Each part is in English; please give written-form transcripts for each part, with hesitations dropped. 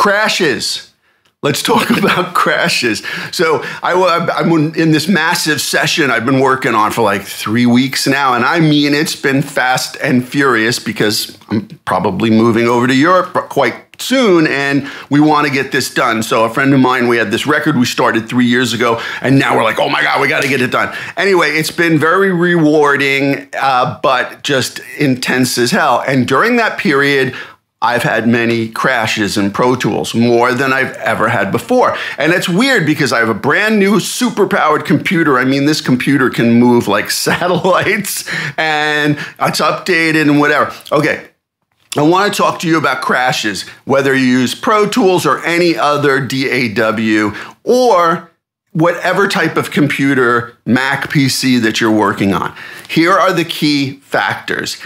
Crashes. Let's talk about crashes. So I'm in this massive session I've been working on for like 3 weeks now. And I mean, it's been fast and furious because I'm probably moving over to Europe quite soon and we want to get this done. So a friend of mine, we had this record we started 3 years ago and now we're like, oh my God, we got to get it done. Anyway, it's been very rewarding, but just intense as hell. And during that period, I've had many crashes in Pro Tools, more than I've ever had before. And it's weird because I have a brand new super powered computer. I mean, this computer can move like satellites and it's updated and whatever. Okay, I want to talk to you about crashes, whether you use Pro Tools or any other DAW or whatever type of computer, Mac, PC that you're working on. Here are the key factors.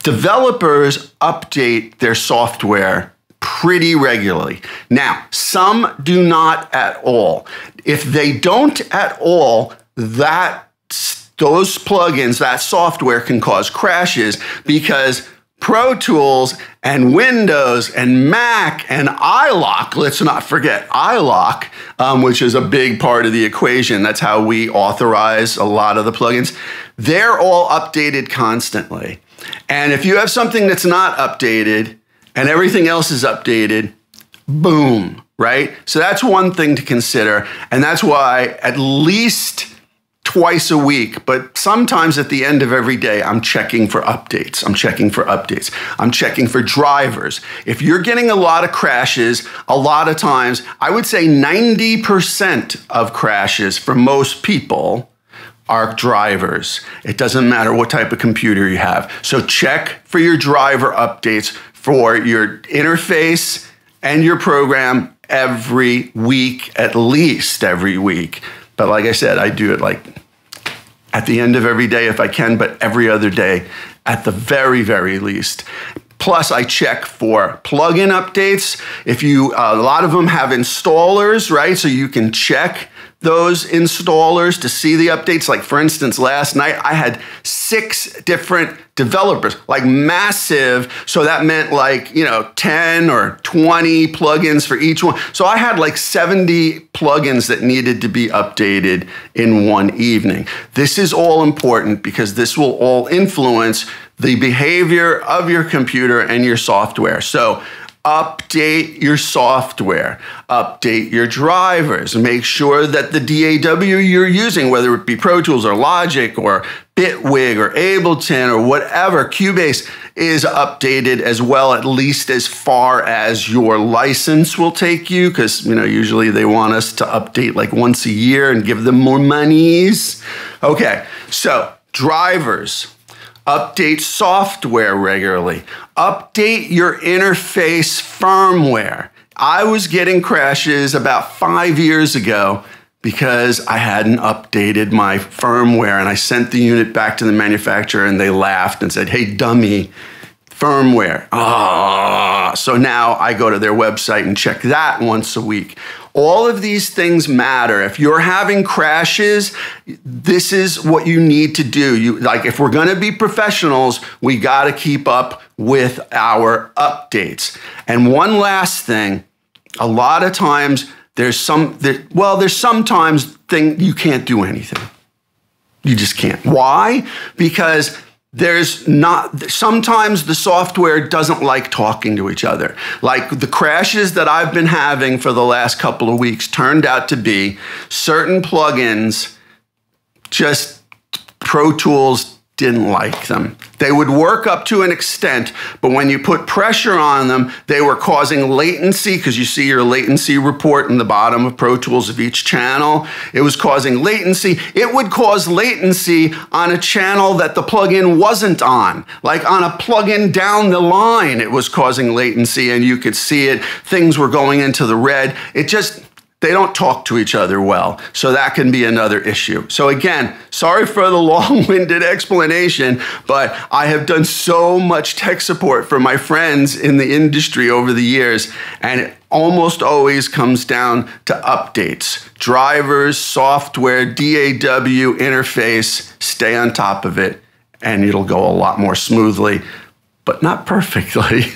Developers update their software pretty regularly. Now, some do not at all. If they don't at all, those plugins, that software can cause crashes because Pro Tools and Windows and Mac and iLok, let's not forget iLok, which is a big part of the equation. That's how we authorize a lot of the plugins. They're all updated constantly. And if you have something that's not updated and everything else is updated, boom, right? So that's one thing to consider. And that's why at least twice a week, but sometimes at the end of every day, I'm checking for updates. I'm checking for updates. I'm checking for drivers. If you're getting a lot of crashes, a lot of times, I would say 90% of crashes for most people are drivers. It doesn't matter what type of computer you have. So check for your driver updates for your interface and your program every week, at least every week. But like I said, I do it like at the end of every day if I can, but every other day at the very, very least. Plus, I check for plugin updates. If you, a lot of them have installers, right? So you can check those installers to see the updates. Like for instance, last night I had 6 different developers, like massive. So that meant like, 10 or 20 plugins for each one. So I had like 70 plugins that needed to be updated in one evening. This is all important because this will all influence the behavior of your computer and your software. So update your software, update your drivers, make sure that the DAW you're using, whether it be Pro Tools or Logic or Bitwig or Ableton or whatever, Cubase, is updated as well, at least as far as your license will take you, because usually they want us to update like once a year and give them more monies. Okay, so drivers. Update software regularly. Update your interface firmware. I was getting crashes about 5 years ago because I hadn't updated my firmware and I sent the unit back to the manufacturer and they laughed and said, hey, dummy, firmware. So now I go to their website and check that once a week. All of these things matter. If you're having crashes, this is what you need to do. Like if we're gonna be professionals, we gotta keep up with our updates. And one last thing, a lot of times there's sometimes you can't do anything. You just can't. Why? Because sometimes the software doesn't like talking to each other. Like the crashes that I've been having for the last couple of weeks turned out to be certain plugins, just Pro Tools didn't like them. They would work up to an extent, but when you put pressure on them, they were causing latency, because you see your latency report in the bottom of Pro Tools of each channel. It was causing latency. It would cause latency on a channel that the plugin wasn't on. Like on a plugin down the line, it was causing latency and you could see it. Things were going into the red. They don't talk to each other well, so that can be another issue. So again, sorry for the long-winded explanation, but I have done so much tech support for my friends in the industry over the years, and it almost always comes down to updates. Drivers, software, DAW, interface, stay on top of it, and it'll go a lot more smoothly, but not perfectly.